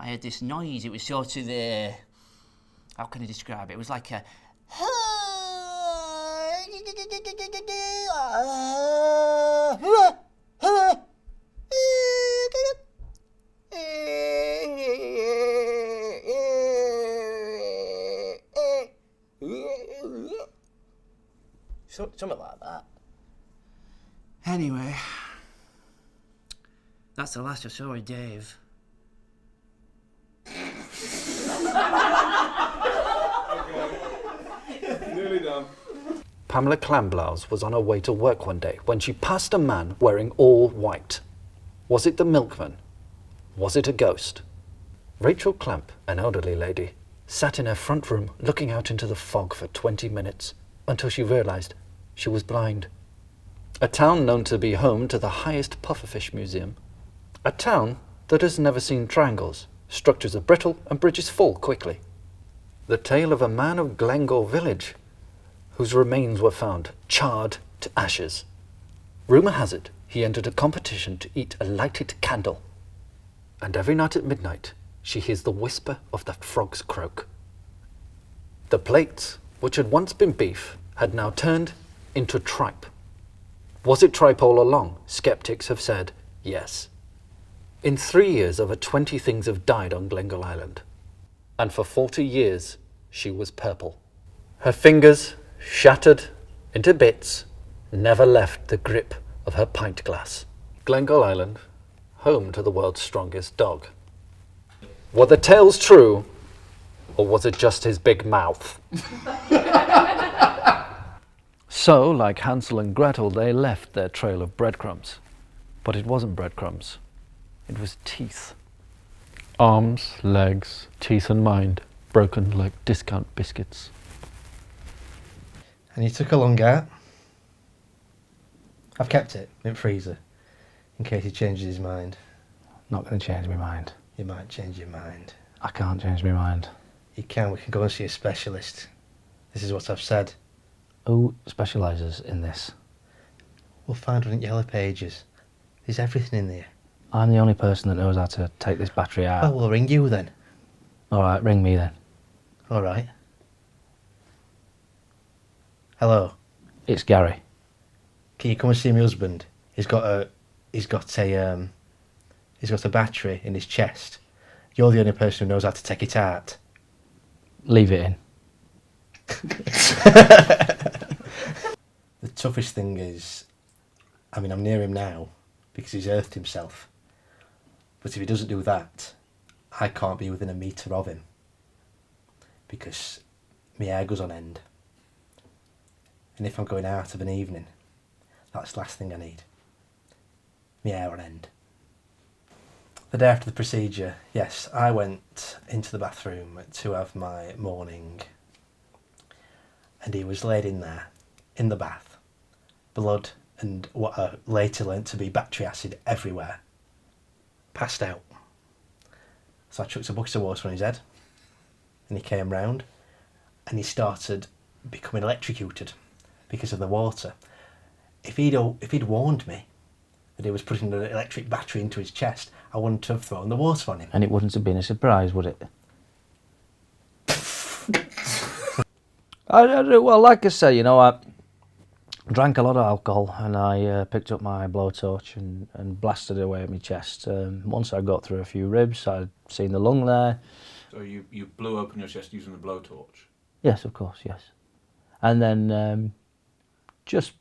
I heard this noise. It was sort of how can I describe it? It was like a... Something like that. Anyway, that's the last I saw of Dave. Nearly done. Pamela Clamblouse was on her way to work one day when she passed a man wearing all white. Was it the milkman? Was it a ghost? Rachel Clamp, an elderly lady, sat in her front room looking out into the fog for 20 minutes until she realised she was blind. A town known to be home to the highest pufferfish museum. A town that has never seen triangles. Structures are brittle and bridges fall quickly. The tale of a man of Glencoe village whose remains were found charred to ashes. Rumour has it he entered a competition to eat a lighted candle. And every night at midnight she hears the whisper of that frog's croak. The plates, which had once been beef, had now turned into tripe. Was it tripe all along? Skeptics have said yes. In 3 years, over 20 things have died on Glencoe Island. And for 40 years, she was purple. Her fingers, shattered into bits, never left the grip of her pint glass. Glencoe Island, home to the world's strongest dog. Were the tales true, or was it just his big mouth? So, like Hansel and Gretel, they left their trail of breadcrumbs. But it wasn't breadcrumbs. It was teeth. Arms, legs, teeth and mind, broken like discount biscuits. And you took a long out. I've kept it in the freezer in case he changes his mind. Not going to change my mind. You might change your mind. I can't change my mind. You can. We can go and see a specialist. This is what I've said. Who specialises in this? We'll find one in Yellow Pages. There's everything in there. I'm the only person that knows how to take this battery out. Well, we'll ring you then. All right, ring me then. All right. Hello. It's Gary. Can you come and see my husband? He's got a battery in his chest. You're the only person who knows how to take it out. Leave it in. The toughest thing is, I'm near him now because he's earthed himself. But if he doesn't do that, I can't be within a metre of him because my hair goes on end. And if I'm going out of an evening, that's the last thing I need. My hair on end. The day after the procedure, yes, I went into the bathroom to have my morning, and he was laid in there, in the bath, blood and what I later learnt to be battery acid everywhere, passed out. So I chucked a bucket of water on his head, and he came round, and he started becoming electrocuted because of the water. If he'd warned me that he was putting an electric battery into his chest, I wouldn't have thrown the water on him. And it wouldn't have been a surprise, would it? Well, like I say, I drank a lot of alcohol and I picked up my blowtorch and blasted it away at my chest. Once I got through a few ribs, I'd seen the lung there. So you blew open your chest using the blowtorch? Yes, of course, yes. And then just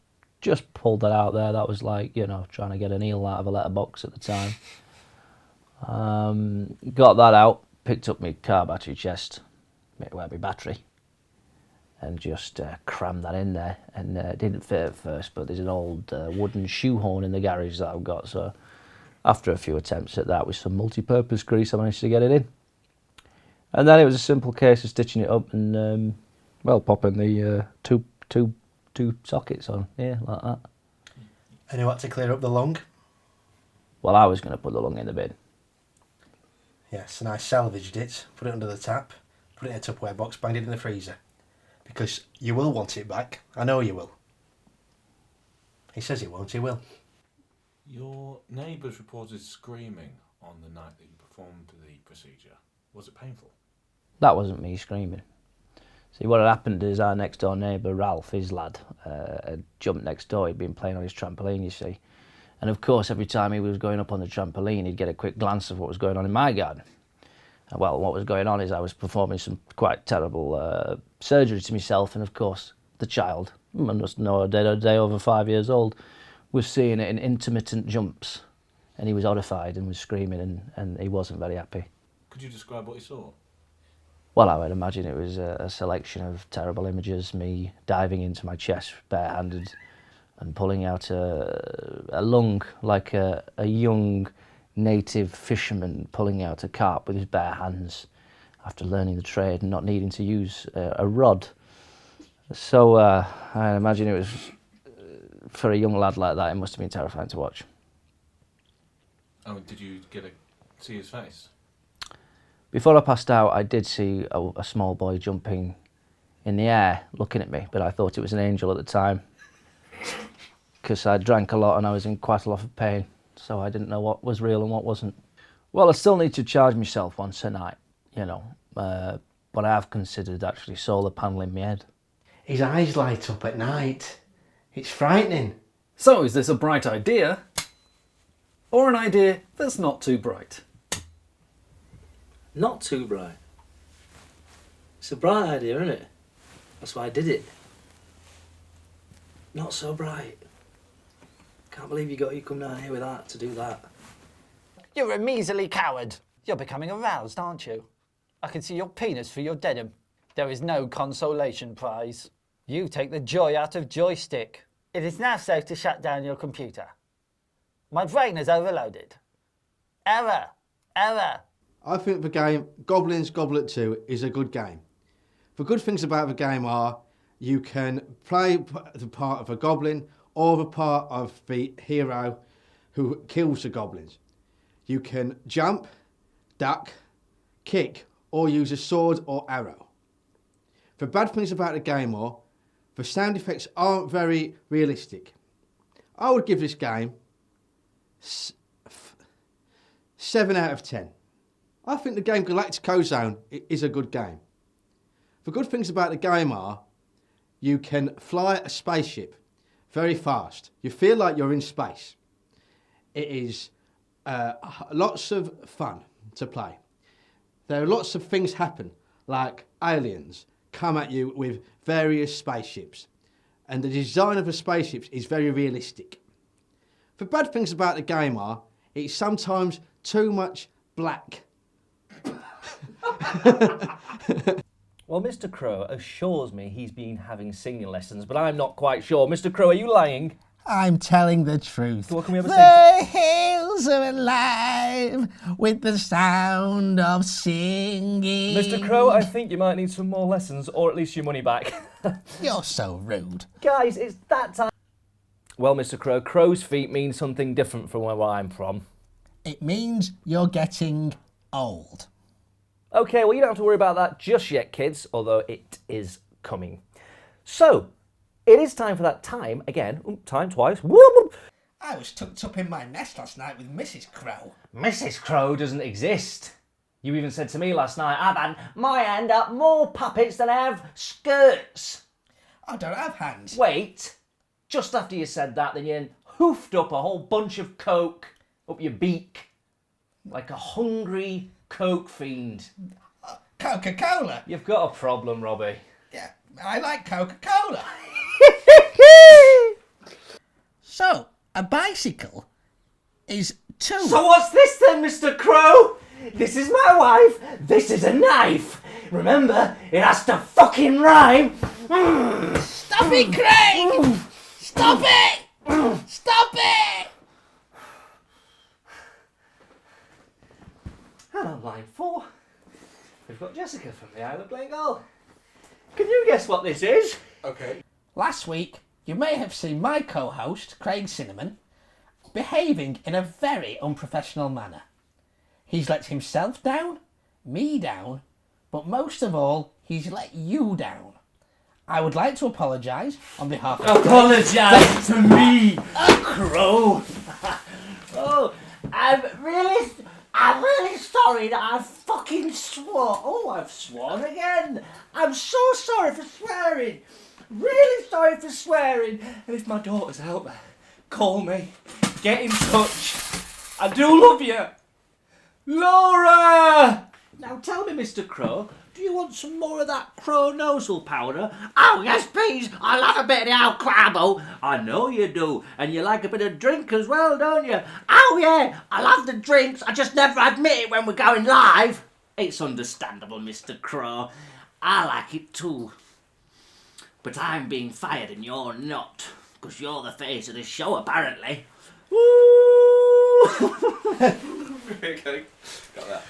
pulled that out there. That was like, trying to get an eel out of a letterbox at the time. Got that out, picked up my car battery chest, where my battery, and just crammed that in there. And it didn't fit at first, but there's an old wooden shoehorn in the garage that I've got. So after a few attempts at that with some multi-purpose grease, I managed to get it in. And then it was a simple case of stitching it up and, popping the two sockets on, like that. And who had to clear up the lung? Well, I was going to put the lung in the bin. Yes, and I salvaged it, put it under the tap, put it in a Tupperware box, banged it in the freezer. Because you will want it back. I know you will. He says he won't, he will. Your neighbours reported screaming on the night that you performed. performed the procedure, was it painful? That wasn't me screaming. See, what had happened is our next door neighbour, Ralph, his lad, had jumped next door. He'd been playing on his trampoline, you see. And of course, every time he was going up on the trampoline, he'd get a quick glance of what was going on in my garden. And well, what was going on is I was performing some quite terrible surgery to myself, and of course, the child, I must know a day over 5 years old, was seeing it in intermittent jumps. And he was horrified and was screaming, and he wasn't very happy. Could you describe what you saw? Well, I would imagine it was a selection of terrible images, me diving into my chest barehanded and pulling out a lung like a young native fisherman pulling out a carp with his bare hands after learning the trade and not needing to use a rod. So I imagine it was, for a young lad like that, it must have been terrifying to watch. Oh, did you see his face? Before I passed out, I did see a small boy jumping in the air, looking at me, but I thought it was an angel at the time, because I drank a lot and I was in quite a lot of pain, so I didn't know what was real and what wasn't. Well, I still need to charge myself once a night, you know, but I have considered actually solar panelling my head. His eyes light up at night. It's frightening. So, is this a bright idea? Or an idea that's not too bright? Not too bright. It's a bright idea, isn't it? That's why I did it. Not so bright. Can't believe you come down here with that to do that. You're a measly coward. You're becoming aroused, aren't you? I can see your penis through your denim. There is no consolation prize. You take the joy out of joystick. It is now safe to shut down your computer. My brain is overloaded. Error. Error. I think the game Goblins Goblet 2 is a good game. The good things about the game are you can play the part of a goblin or the part of the hero who kills the goblins. You can jump, duck, kick, or use a sword or arrow. The bad things about the game are the sound effects aren't very realistic. I would give this game 7 out of 10. I think the game Galactic Ozone is a good game. The good things about the game are you can fly a spaceship very fast. You feel like you're in space. It is lots of fun to play. There are lots of things happen, like aliens come at you with various spaceships, and the design of the spaceships is very realistic. The bad things about the game are it's sometimes too much black. Well, Mr. Crow assures me he's been having singing lessons, but I'm not quite sure. Mr. Crow, are you lying? I'm telling the truth. What can we have a The hills are alive with the sound of singing. Mr. Crow, I think you might need some more lessons, or at least your money back. You're so rude. Guys, it's that time. Well, Mr. Crow, crow's feet mean something different from where I'm from. It means you're getting old. Okay, well, you don't have to worry about that just yet, kids, although it is coming. So, it is time for that time again. Time twice. Whoop! I was tucked up in my nest last night with Mrs. Crow. Mrs. Crow doesn't exist. You even said to me last night, I've had my hand up more puppets than I have skirts. I don't have hands. Wait, just after you said that, then you hoofed up a whole bunch of coke up your beak like a hungry Coke fiend. Coca-Cola? You've got a problem, Robbie. Yeah, I like Coca-Cola. So, a bicycle is 2. So what's this then, Mr. Crow? This is my wife, this is a knife. Remember, it has to fucking rhyme. Stop it, Craig! Stop it! Stop it! And on line 4, we've got Jessica from the Isle of Glencoe. Can you guess what this is? Okay. Last week, you may have seen my co-host, Craig Cinnamon, behaving in a very unprofessional manner. He's let himself down, me down, but most of all, he's let you down. I would like to apologise on behalf of... Apologise to me, Crow. Oh, I'm really I'm really sorry that I fucking swore. Oh, I've sworn again. I'm so sorry for swearing. Really sorry for swearing. And if my daughter's out there, call me. Get in touch. I do love you. Laura! Now tell me, Mr. Crow, do you want some more of that crow nosal powder? Oh, yes, please. I'll have a bit of the old crabble. I know you do. And you like a bit of drink as well, don't you? Oh, yeah. I love the drinks. I just never admit it when we're going live. It's understandable, Mr. Crow. I like it too. But I'm being fired and you're not. Because you're the face of this show, apparently. Woo! Okay, got that.